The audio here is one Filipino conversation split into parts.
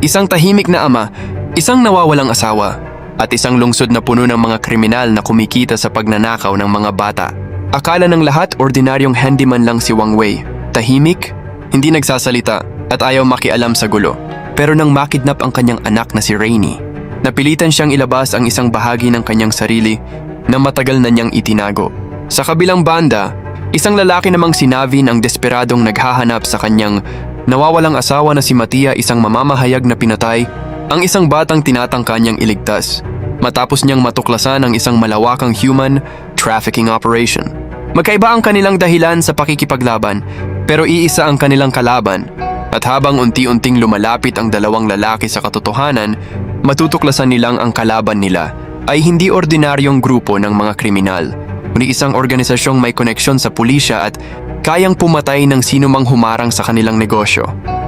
Isang tahimik na ama, isang nawawalang asawa, at isang lungsod na puno ng mga kriminal na kumikita sa pagnanakaw ng mga bata. Akala ng lahat ordinaryong handyman lang si Wang Wei. Tahimik, hindi nagsasalita, at ayaw makialam sa gulo. Pero nang makidnap ang kanyang anak na si Rainy, napilitan siyang ilabas ang isang bahagi ng kanyang sarili na matagal na niyang itinago. Sa kabilang banda, isang lalaki namang si Navin ang desperadong naghahanap sa kanyang nawawalang asawa na si Mattia, isang mamamahayag na pinatay ang isang batang tinatangka niyang iligtas matapos niyang matuklasan ang isang malawakang human trafficking operation. Magkaiba ang kanilang dahilan sa pakikipaglaban, pero iisa ang kanilang kalaban. At habang unti-unting lumalapit ang dalawang lalaki sa katotohanan, matutuklasan nilang ang kalaban nila ay hindi ordinaryong grupo ng mga kriminal, kundi isang organisasyong may koneksyon sa pulisya at kayang pumatay ng sinumang humarang sa kanilang negosyo.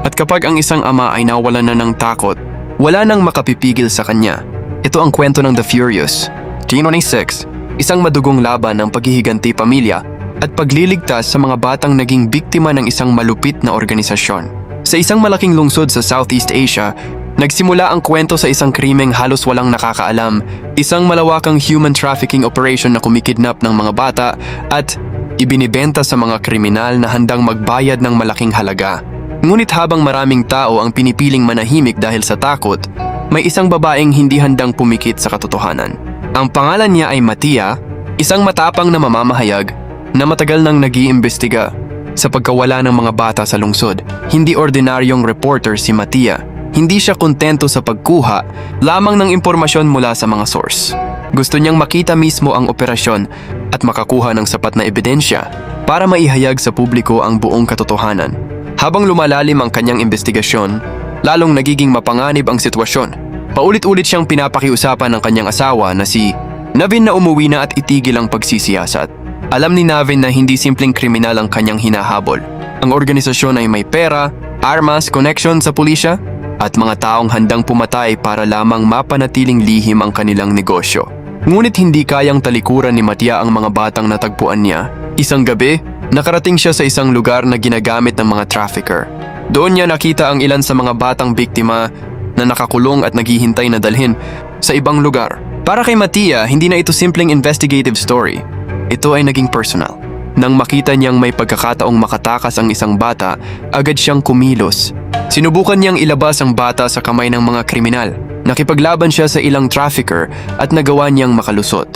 At kapag ang isang ama ay nawalan na ng takot, wala nang makapipigil sa kanya. Ito ang kwento ng The Furious. G26, isang madugong laban ng paghihiganti pamilya at pagliligtas sa mga batang naging biktima ng isang malupit na organisasyon. Sa isang malaking lungsod sa Southeast Asia, nagsimula ang kwento sa isang krimeng halos walang nakakaalam, isang malawakang human trafficking operation na kumikidnap ng mga bata at ibinibenta sa mga kriminal na handang magbayad ng malaking halaga. Ngunit habang maraming tao ang pinipiling manahimik dahil sa takot, may isang babaeng hindi handang pumikit sa katotohanan. Ang pangalan niya ay Mattia, isang matapang na mamamahayag na matagal nang nag-iimbestiga sa pagkawala ng mga bata sa lungsod. Hindi ordinaryong reporter si Mattia. Hindi siya kontento sa pagkuha lamang ng impormasyon mula sa mga source. Gusto niyang makita mismo ang operasyon at makakuha ng sapat na ebidensya para maihayag sa publiko ang buong katotohanan. Habang lumalalim ang kanyang investigasyon, lalong nagiging mapanganib ang sitwasyon. Paulit-ulit siyang pinapakiusapan ng kanyang asawa na si Navin na umuwi na at itigil ang pagsisiyasat. Alam ni Navin na hindi simpleng kriminal ang kanyang hinahabol. Ang organisasyon ay may pera, armas, connection sa pulisya, at mga taong handang pumatay para lamang mapanatiling lihim ang kanilang negosyo. Ngunit hindi kayang talikuran ni Mattia ang mga batang natagpuan niya. Isang gabi, nakarating siya sa isang lugar na ginagamit ng mga trafficker. Doon niya nakita ang ilan sa mga batang biktima na nakakulong at naghihintay na dalhin sa ibang lugar. Para kay Mattia, hindi na ito simpleng investigative story. Ito ay naging personal. Nang makita niyang may pagkakataong makatakas ang isang bata, agad siyang kumilos. Sinubukan niyang ilabas ang bata sa kamay ng mga kriminal. Nakipaglaban siya sa ilang trafficker at nagawa niyang makalusot.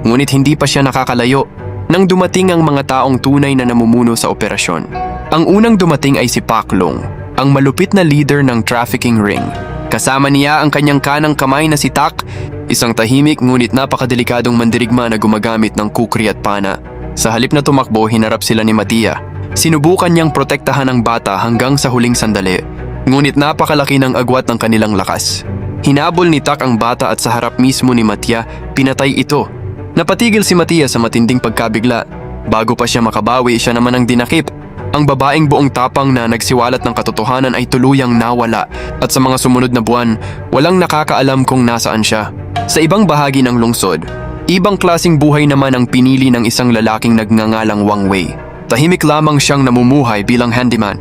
Ngunit hindi pa siya nakakalayo nang dumating ang mga taong tunay na namumuno sa operasyon. Ang unang dumating ay si Pak Long, ang malupit na leader ng trafficking ring. Kasama niya ang kanyang kanang kamay na si Tak, isang tahimik ngunit napakadelikadong mandirigma na gumagamit ng kukri at pana. Sa halip na tumakbo, hinarap sila ni Mattia. Sinubukan niyang protektahan ang bata hanggang sa huling sandali, ngunit napakalaki ng agwat ng kanilang lakas. Hinabol ni Tak ang bata at sa harap mismo ni Mattia, pinatay ito. Napatigil si Mattia sa matinding pagkabigla. Bago pa siya makabawi, siya naman ang dinakip. Ang babaeng buong tapang na nagsiwalat ng katotohanan ay tuluyang nawala at sa mga sumunod na buwan, walang nakakaalam kung nasaan siya. Sa ibang bahagi ng lungsod, ibang klasing buhay naman ang pinili ng isang lalaking nagngangalang Wang Wei. Tahimik lamang siyang namumuhay bilang handyman.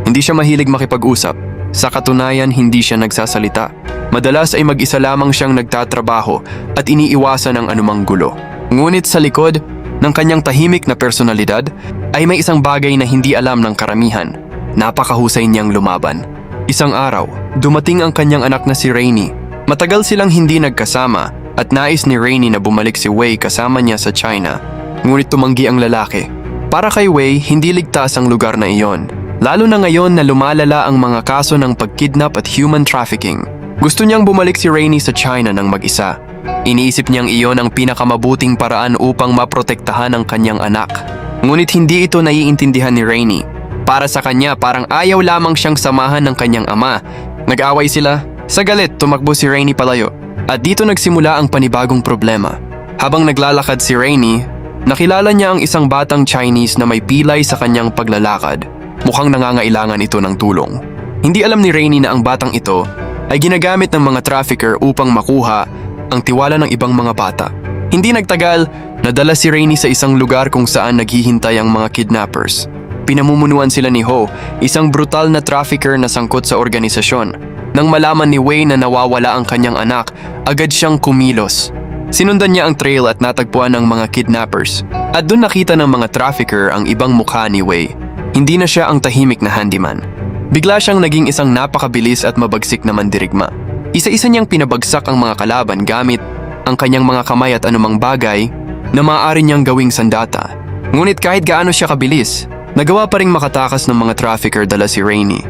Hindi siya mahilig makipag-usap. Sa katunayan, hindi siya nagsasalita. Madalas ay mag-isa lamang siyang nagtatrabaho at iniiwasan ang anumang gulo. Ngunit sa likod ng kanyang tahimik na personalidad ay may isang bagay na hindi alam ng karamihan. Napakahusay niyang lumaban. Isang araw, dumating ang kanyang anak na si Rainy. Matagal silang hindi nagkasama at nais ni Rainy na bumalik si Wei kasama niya sa China. Ngunit tumanggi ang lalaki. Para kay Wei, hindi ligtas ang lugar na iyon. Lalo na ngayon na lumalala ang mga kaso ng pagkidnap at human trafficking. Gusto niyang bumalik si Rainy sa China ng mag-isa. Iniisip niyang iyon ang pinakamabuting paraan upang maprotektahan ang kanyang anak. Ngunit hindi ito naiintindihan ni Rainy. Para sa kanya, parang ayaw lamang siyang samahan ng kanyang ama. Nag-away sila. Sa galit, tumakbo si Rainy palayo. At dito nagsimula ang panibagong problema. Habang naglalakad si Rainy, nakilala niya ang isang batang Chinese na may pilay sa kanyang paglalakad. Mukhang nangangailangan ito ng tulong. Hindi alam ni Rainy na ang batang ito ay ginagamit ng mga trafficker upang makuha ang tiwala ng ibang mga bata. Hindi nagtagal, nadala si Rainy sa isang lugar kung saan naghihintay ang mga kidnappers. Pinamumunuan sila ni Ho, isang brutal na trafficker na sangkot sa organisasyon. Nang malaman ni Wei na nawawala ang kanyang anak, agad siyang kumilos. Sinundan niya ang trail at natagpuan ng mga kidnappers. At doon nakita ng mga trafficker ang ibang mukha ni Wei. Hindi na siya ang tahimik na handyman. Bigla siyang naging isang napakabilis at mabagsik na mandirigma. Isa-isa niyang pinabagsak ang mga kalaban gamit ang kanyang mga kamay at anumang bagay na maaari niyang gawing sandata. Ngunit kahit gaano siya kabilis, nagawa pa ring makatakas ng mga trafficker dala si Rainey.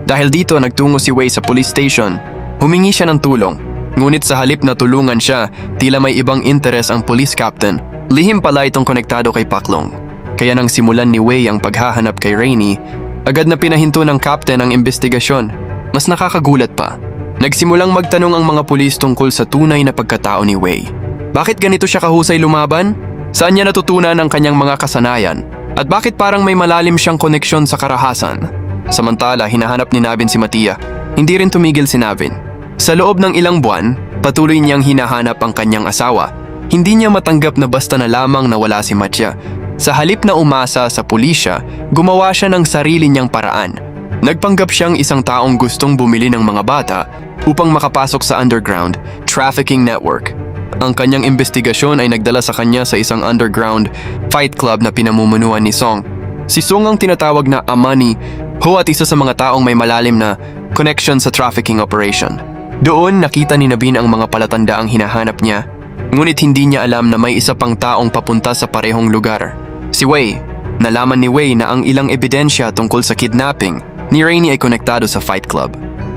Dahil dito nagtungo si Wei sa police station, humingi siya ng tulong. Ngunit sa halip na tulungan siya, tila may ibang interes ang police captain. Lihim pala itong konektado kay Paklong. Kaya nang simulan ni Wei ang paghahanap kay Rainey, agad na pinahinto ng captain ang investigasyon. Mas nakakagulat pa. Nagsimulang magtanong ang mga pulis tungkol sa tunay na pagkatao ni Wei. Bakit ganito siya kahusay lumaban? Saan niya natutunan ang kanyang mga kasanayan? At bakit parang may malalim siyang koneksyon sa karahasan? Samantala, hinahanap ni Navin si Mattia. Hindi rin tumigil si Navin. Sa loob ng ilang buwan, patuloy niyang hinahanap ang kanyang asawa. Hindi niya matanggap na basta na lamang nawala si Mattia. Sa halip na umasa sa pulisya, gumawa siya ng sarili niyang paraan. Nagpanggap siyang isang taong gustong bumili ng mga bata upang makapasok sa underground trafficking network. Ang kanyang investigasyon ay nagdala sa kanya sa isang underground fight club na pinamumunuan ni Song. Si Song ang tinatawag na ama ni Ho at isa sa mga taong may malalim na connection sa trafficking operation. Doon nakita ni Navin ang mga palatandaang hinahanap niya, ngunit hindi niya alam na may isa pang taong papunta sa parehong lugar. Si Wei. Nalaman ni Wei na ang ilang ebidensya tungkol sa kidnapping ni Rainey ay konektado sa fight club.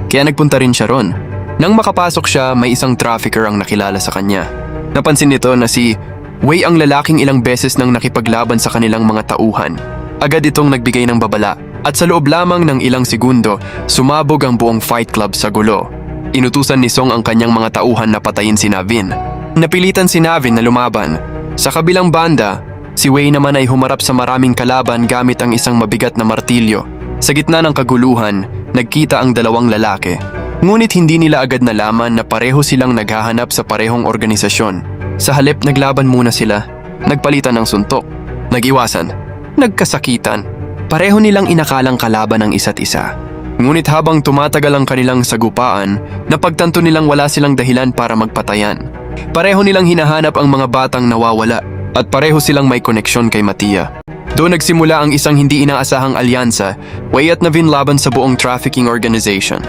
Kaya nagpunta rin siya ron. Nang makapasok siya, may isang trafficker ang nakilala sa kanya. Napansin nito na si Wei ang lalaking ilang beses nang nakipaglaban sa kanilang mga tauhan. Agad itong nagbigay ng babala at sa loob lamang ng ilang segundo, sumabog ang buong fight club sa gulo. Inutusan ni Song ang kanyang mga tauhan na patayin si Navin. Napilitan si Navin na lumaban. Sa kabilang banda, si Wei naman ay humarap sa maraming kalaban gamit ang isang mabigat na martilyo. Sa gitna ng kaguluhan, nagkita ang dalawang lalaki. Ngunit hindi nila agad nalaman na pareho silang naghahanap sa parehong organisasyon. Sa halip naglaban muna sila, nagpalitan ng suntok, nagiwasan, nagkasakitan. Pareho nilang inakalang kalaban ang isa't isa. Ngunit habang tumatagal ang kanilang sagupaan, napagtanto nilang wala silang dahilan para magpatayan. Pareho nilang hinahanap ang mga batang nawawala at pareho silang may koneksyon kay Mattia. Doon nagsimula ang isang hindi inaasahang alyansa, Wei at Navin laban sa buong trafficking organization.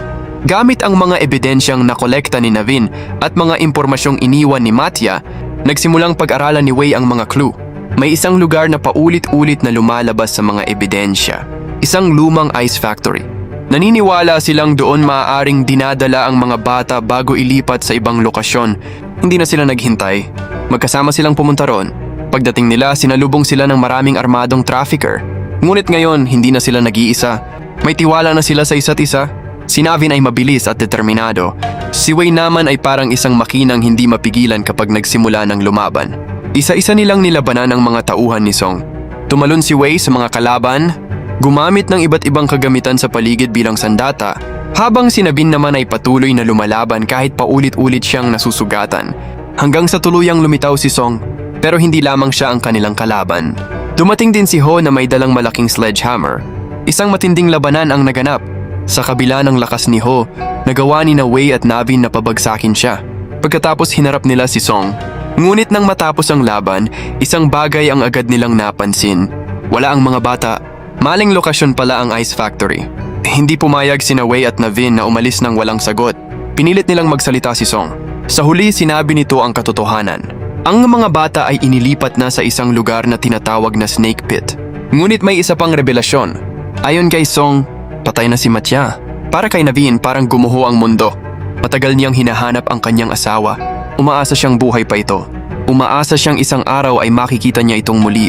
Gamit ang mga ebidensyang nakolekta ni Navin at mga impormasyong iniwan ni Mattia, nagsimulang pag-aralan ni Wei ang mga clue. May isang lugar na paulit-ulit na lumalabas sa mga ebidensya. Isang lumang ice factory. Naniniwala silang doon maaaring dinadala ang mga bata bago ilipat sa ibang lokasyon. Hindi na sila naghintay. Magkasama silang pumunta roon. Pagdating nila, sinalubong sila ng maraming armadong trafficker. Ngunit ngayon, hindi na sila nag-iisa. May tiwala na sila sa isa't isa. Si Navin ay mabilis at determinado. Si Wei naman ay parang isang makinang hindi mapigilan kapag nagsimula ng lumaban. Isa-isa nilang nilabanan ang mga tauhan ni Song. Tumalon si Wei sa mga kalaban, gumamit ng iba't ibang kagamitan sa paligid bilang sandata, habang si Navin naman ay patuloy na lumalaban kahit paulit-ulit siyang nasusugatan. Hanggang sa tuluyang lumitaw si Song, pero hindi lamang siya ang kanilang kalaban. Dumating din si Ho na may dalang malaking sledgehammer. Isang matinding labanan ang naganap. Sa kabila ng lakas ni Ho, nagawa ni Wei at Navin na pabagsakin siya. Pagkatapos hinarap nila si Song. Ngunit nang matapos ang laban, isang bagay ang agad nilang napansin. Wala ang mga bata. Maling lokasyon pala ang ice factory. Hindi pumayag sina Wei at Navin na umalis ng walang sagot. Pinilit nilang magsalita si Song. Sa huli, sinabi nito ang katotohanan. Ang mga bata ay inilipat na sa isang lugar na tinatawag na Snake Pit. Ngunit may isa pang revelasyon. Ayon kay Song, patay na si Mattia. Para kay Navin, parang gumuho ang mundo. Matagal niyang hinahanap ang kanyang asawa. Umaasa siyang buhay pa ito. Umaasa siyang isang araw ay makikita niya itong muli.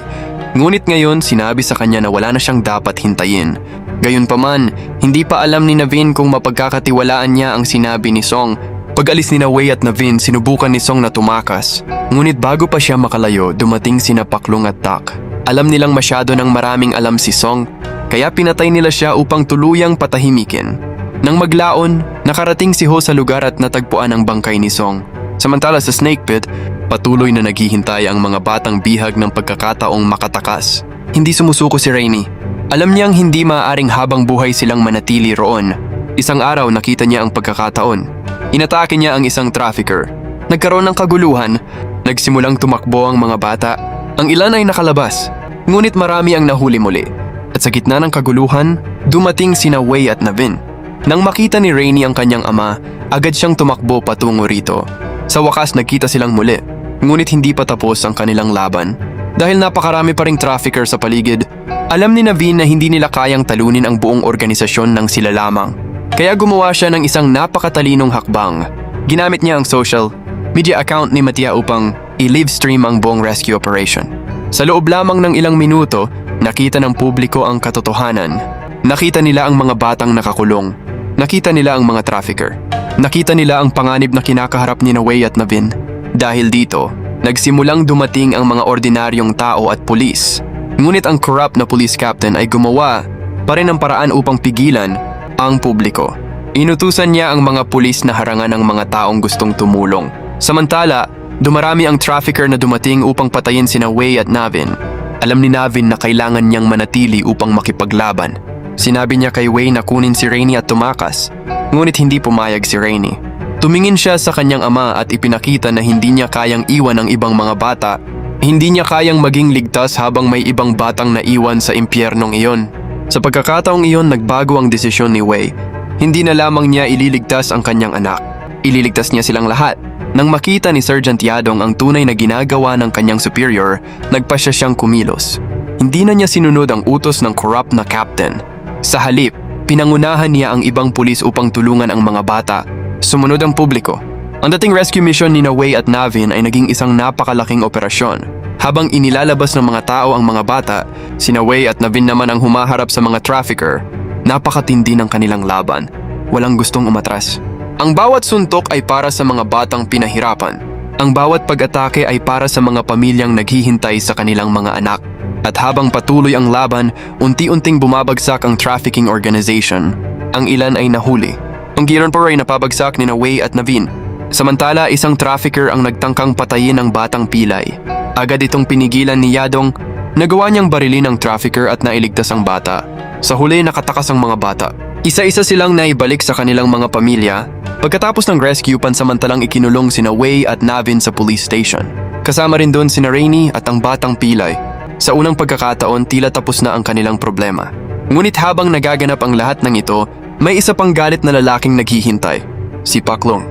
Ngunit ngayon, sinabi sa kanya na wala na siyang dapat hintayin. Gayunpaman, hindi pa alam ni Navin kung mapagkakatiwalaan niya ang sinabi ni Song. Pag-alis ni Wei at Navin, sinubukan ni Song na tumakas. Ngunit bago pa siya makalayo, dumating sina Paklong at Tak. Alam nilang masyado ng maraming alam si Song, kaya pinatay nila siya upang tuluyang patahimikin. Nang maglaon, nakarating si Ho sa lugar at natagpuan ang bangkay ni Song. Samantala sa Snake Pit, patuloy na naghihintay ang mga batang bihag ng pagkakataong makatakas. Hindi sumusuko si Rainey. Alam niyang hindi maaaring habang buhay silang manatili roon. Isang araw nakita niya ang pagkakataon. Inatake niya ang isang trafficker. Nagkaroon ng kaguluhan, nagsimulang tumakbo ang mga bata. Ang ilan ay nakalabas, ngunit marami ang nahuli muli. At sa gitna ng kaguluhan, dumating sina Wei at Navin. Nang makita ni Rainy ang kanyang ama, agad siyang tumakbo patungo rito. Sa wakas nagkita silang muli, ngunit hindi pa tapos ang kanilang laban. Dahil napakarami pa ring trafficker sa paligid, alam ni Navin na hindi nila kayang talunin ang buong organisasyon ng sila lamang. Kaya gumawa siya ng isang napakatalinong hakbang. Ginamit niya ang social media account ni Mattia upang i-live stream ang buong rescue operation. Sa loob lamang ng ilang minuto, nakita ng publiko ang katotohanan. Nakita nila ang mga batang nakakulong. Nakita nila ang mga trafficker. Nakita nila ang panganib na kinakaharap ni Wei at Navin. Dahil dito, nagsimulang dumating ang mga ordinaryong tao at pulis. Ngunit ang corrupt na police captain ay gumawa pa rin ng paraan upang pigilan ang publiko. Inutusan niya ang mga pulis na harangan ang mga taong gustong tumulong. Samantala, dumarami ang trafficker na dumating upang patayin sina Wei at Navin. Alam ni Navin na kailangan niyang manatili upang makipaglaban. Sinabi niya kay Wei na kunin si Rainy at tumakas, ngunit hindi pumayag si Rainy. Tumingin siya sa kanyang ama at ipinakita na hindi niya kayang iwan ang ibang mga bata. Hindi niya kayang maging ligtas habang may ibang batang naiwan sa impyernong iyon. Sa pagkakataong iyon, nagbago ang desisyon ni Wei. Hindi na lamang niya ililigtas ang kanyang anak. Ililigtas niya silang lahat. Nang makita ni Sergeant Yadong ang tunay na ginagawa ng kanyang superior, nagpasya siyang kumilos. Hindi na niya sinunod ang utos ng corrupt na captain. Sa halip, pinangunahan niya ang ibang pulis upang tulungan ang mga bata. Sumunod ang publiko. Ang dating rescue mission ni Wei at Navin ay naging isang napakalaking operasyon. Habang inilalabas ng mga tao ang mga bata, sina Wei at Navin naman ang humaharap sa mga trafficker. Napakatindi ng kanilang laban. Walang gustong umatras. Ang bawat suntok ay para sa mga batang pinahirapan. Ang bawat pag-atake ay para sa mga pamilyang naghihintay sa kanilang mga anak. At habang patuloy ang laban, unti-unting bumabagsak ang trafficking organization. Ang ilan ay nahuli. Ang giron pa ay napabagsak ni Wei at Navin. Samantala, isang trafficker ang nagtangkang patayin ang batang pilay. Agad itong pinigilan ni Yadong. Nagawa niyang barilin ang trafficker at nailigtas ang bata. Sa huli, nakatakas ang mga bata. Isa-isa silang naibalik sa kanilang mga pamilya. Pagkatapos ng rescue, pansamantalang ikinulong sina Wei at Navin sa police station. Kasama rin doon sina Rainy at ang batang pilay. Sa unang pagkakataon, tila tapos na ang kanilang problema. Ngunit habang nagaganap ang lahat ng ito, may isa pang galit na lalaking naghihintay, si Paklong.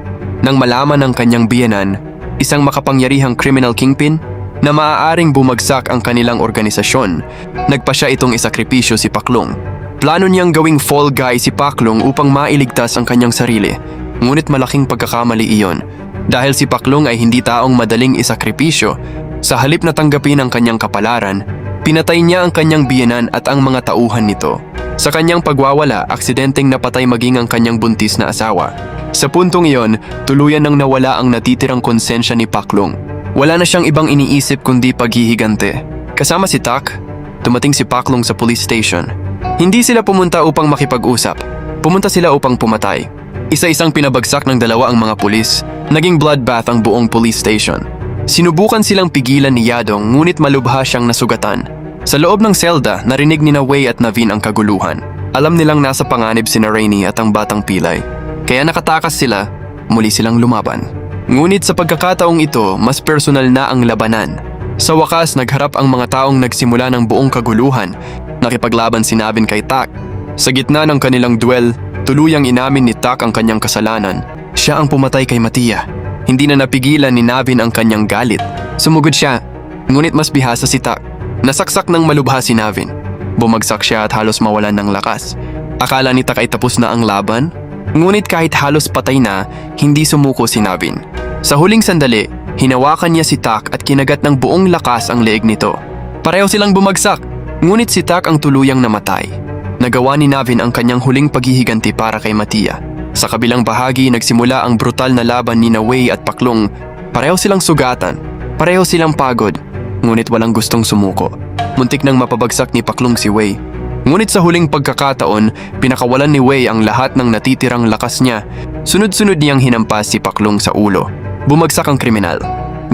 Nang malaman ng kanyang biyenan, isang makapangyarihang criminal kingpin, na maaaring bumagsak ang kanilang organisasyon, nagpa siya itong isakripisyo si Paklong. Plano niyang gawing fall guy si Paklong upang mailigtas ang kanyang sarili, ngunit malaking pagkakamali iyon. Dahil si Paklong ay hindi taong madaling isakripisyo, sa halip na tanggapin ang kanyang kapalaran, pinatay niya ang kanyang biyenan at ang mga tauhan nito. Sa kanyang pagwawala, aksidenteng napatay maging ang kanyang buntis na asawa. Sa puntong iyon, tuluyan nang nawala ang natitirang konsensya ni Paklong. Wala na siyang ibang iniisip kundi paghihigante. Kasama si Tak, dumating si Paklong sa police station. Hindi sila pumunta upang makipag-usap. Pumunta sila upang pumatay. Isa-isang pinabagsak ng dalawa ang mga pulis. Naging bloodbath ang buong police station. Sinubukan silang pigilan ni Yadong ngunit malubha siyang nasugatan. Sa loob ng selda, narinig ni Wei at Navin ang kaguluhan. Alam nilang nasa panganib si Rainy at ang batang pilay. Kaya nakatakas sila, muli silang lumaban. Ngunit sa pagkakataong ito, mas personal na ang labanan. Sa wakas, nagharap ang mga taong nagsimula ng buong kaguluhan. Nakipaglaban si Navin kay Tak. Sa gitna ng kanilang duel, tuluyang inamin ni Tak ang kanyang kasalanan. Siya ang pumatay kay Mattia. Hindi na napigilan ni Navin ang kanyang galit. Sumugod siya, ngunit mas bihasa si Tak. Nasaksak ng malubha si Navin. Bumagsak siya at halos mawalan ng lakas. Akala ni Tak ay tapos na ang laban, ngunit kahit halos patay na, hindi sumuko si Navin. Sa huling sandali, hinawakan niya si Tak at kinagat ng buong lakas ang leeg nito. Pareho silang bumagsak, ngunit si Tak ang tuluyang namatay. Nagawa ni Navin ang kanyang huling paghihiganti para kay Mattia. Sa kabilang bahagi, nagsimula ang brutal na laban ni Wei at Paklong. Pareho silang sugatan, pareho silang pagod, ngunit walang gustong sumuko. Muntik nang mapabagsak ni Paklong si Wei. Ngunit sa huling pagkakataon, pinakawalan ni Wei ang lahat ng natitirang lakas niya. Sunod-sunod niyang hinampas si Paklong sa ulo. Bumagsak ang kriminal,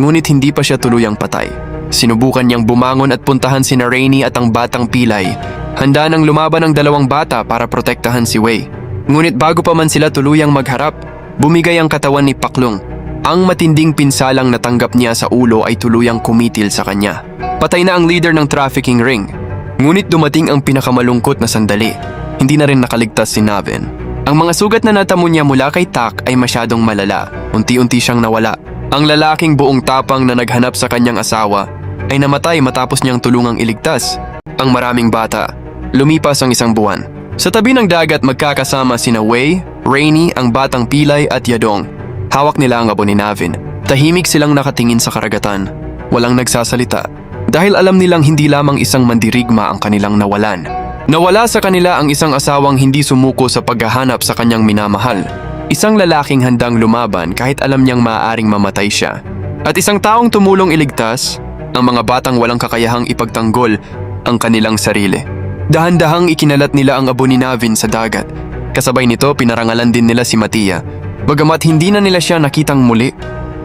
ngunit hindi pa siya tuluyang patay. Sinubukan niyang bumangon at puntahan si Rainy at ang batang pilay. Handa nang lumaban ang dalawang bata para protektahan si Wei. Ngunit bago pa man sila tuluyang magharap, bumigay ang katawan ni Paklong. Ang matinding pinsalang natanggap niya sa ulo ay tuluyang kumitil sa kanya. Patay na ang leader ng trafficking ring. Ngunit dumating ang pinakamalungkot na sandali. Hindi na rin nakaligtas si Navin. Ang mga sugat na natamo niya mula kay Tak ay masyadong malala. Unti-unti siyang nawala. Ang lalaking buong tapang na naghanap sa kanyang asawa ay namatay matapos niyang tulungang iligtas ang maraming bata. Lumipas ang 1 buwan. Sa tabi ng dagat magkakasama sina Wei, Rainy, ang batang Pilay at Yadong. Hawak nila ang abo ni Navin. Tahimik silang nakatingin sa karagatan. Walang nagsasalita. Dahil alam nilang hindi lamang isang mandirigma ang kanilang nawalan. Nawala sa kanila ang isang asawang hindi sumuko sa paghahanap sa kanyang minamahal. Isang lalaking handang lumaban kahit alam niyang maaaring mamatay siya. At isang taong tumulong iligtas ang mga batang walang kakayahang ipagtanggol ang kanilang sarili. Dahan-dahang ikinalat nila ang abo ni Navin sa dagat. Kasabay nito pinarangalan din nila si Mattia. Bagamat hindi na nila siya nakitang muli,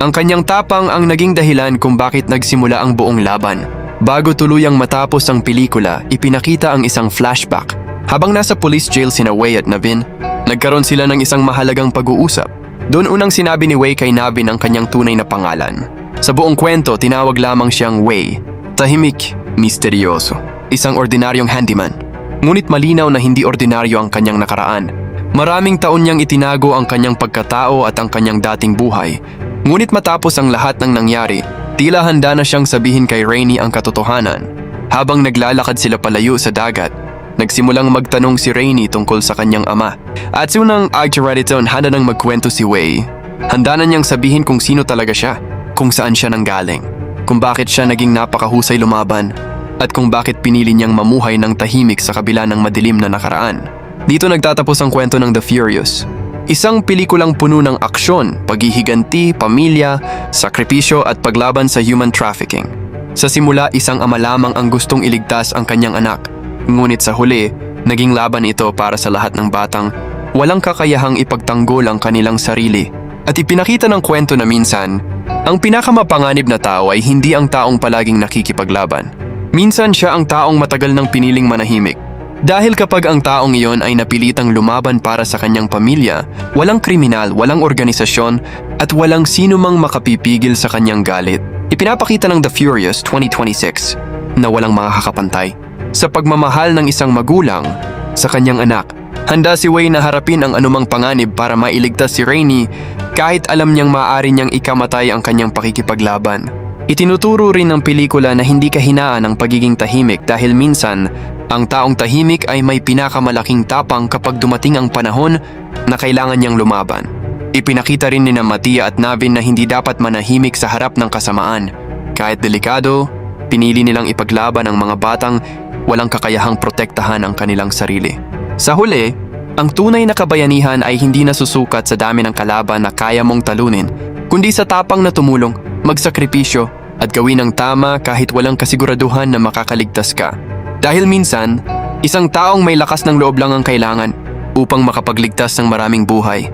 ang kanyang tapang ang naging dahilan kung bakit nagsimula ang buong laban. Bago tuluyang matapos ang pelikula, ipinakita ang isang flashback. Habang nasa police jail sina Wei at Navin, nagkaroon sila ng isang mahalagang pag-uusap. Doon unang sinabi ni Wei kay Navin ang kanyang tunay na pangalan. Sa buong kwento, tinawag lamang siyang Wei. Tahimik, misteryoso. Isang ordinaryong handyman. Ngunit malinaw na hindi ordinaryo ang kanyang nakaraan. Maraming taon niyang itinago ang kanyang pagkatao at ang kanyang dating buhay. Ngunit matapos ang lahat ng nangyari, tila handa na siyang sabihin kay Rainy ang katotohanan. Habang naglalakad sila palayo sa dagat, nagsimulang magtanong si Rainy tungkol sa kanyang ama. At sunang agjaraditon handa nang magkwento si Wei. Handa na niyang sabihin kung sino talaga siya, kung saan siya nanggaling, kung bakit siya naging napakahusay lumaban, at kung bakit pinili niyang mamuhay ng tahimik sa kabila ng madilim na nakaraan. Dito nagtatapos ang kwento ng The Furious. Isang pelikulang puno ng aksyon, paghihiganti, pamilya, sakripisyo at paglaban sa human trafficking. Sa simula, isang ama lamang ang gustong iligtas ang kanyang anak. Ngunit sa huli, naging laban ito para sa lahat ng batang walang kakayahang ipagtanggol ang kanilang sarili. At ipinakita ng kwento na minsan, ang pinakamapanganib na tao ay hindi ang taong palaging nakikipaglaban. Minsan siya ang taong matagal nang piniling manahimik. Dahil kapag ang taong iyon ay napilitang lumaban para sa kanyang pamilya, walang kriminal, walang organisasyon, at walang sino mang makapipigil sa kanyang galit. Ipinapakita ng The Furious 2026 na walang makakapantay. Sa pagmamahal ng isang magulang sa kanyang anak, handa si Wei na harapin ang anumang panganib para mailigtas si Rainy kahit alam niyang maaari niyang ikamatay ang kanyang pakikipaglaban. Itinuturo rin ng pelikula na hindi kahinaan ang pagiging tahimik dahil minsan, ang taong tahimik ay may pinakamalaking tapang kapag dumating ang panahon na kailangan niyang lumaban. Ipinakita rin ni Mattia at Navin na hindi dapat manahimik sa harap ng kasamaan. Kahit delikado, pinili nilang ipaglaban ang mga batang walang kakayahang protektahan ang kanilang sarili. Sa huli, ang tunay na kabayanihan ay hindi nasusukat sa dami ng kalaban na kaya mong talunin, kundi sa tapang na tumulong, magsakripisyo, at gawin ang tama kahit walang kasiguraduhan na makakaligtas ka. Dahil minsan, isang taong may lakas ng loob lang ang kailangan upang makapagligtas ng maraming buhay.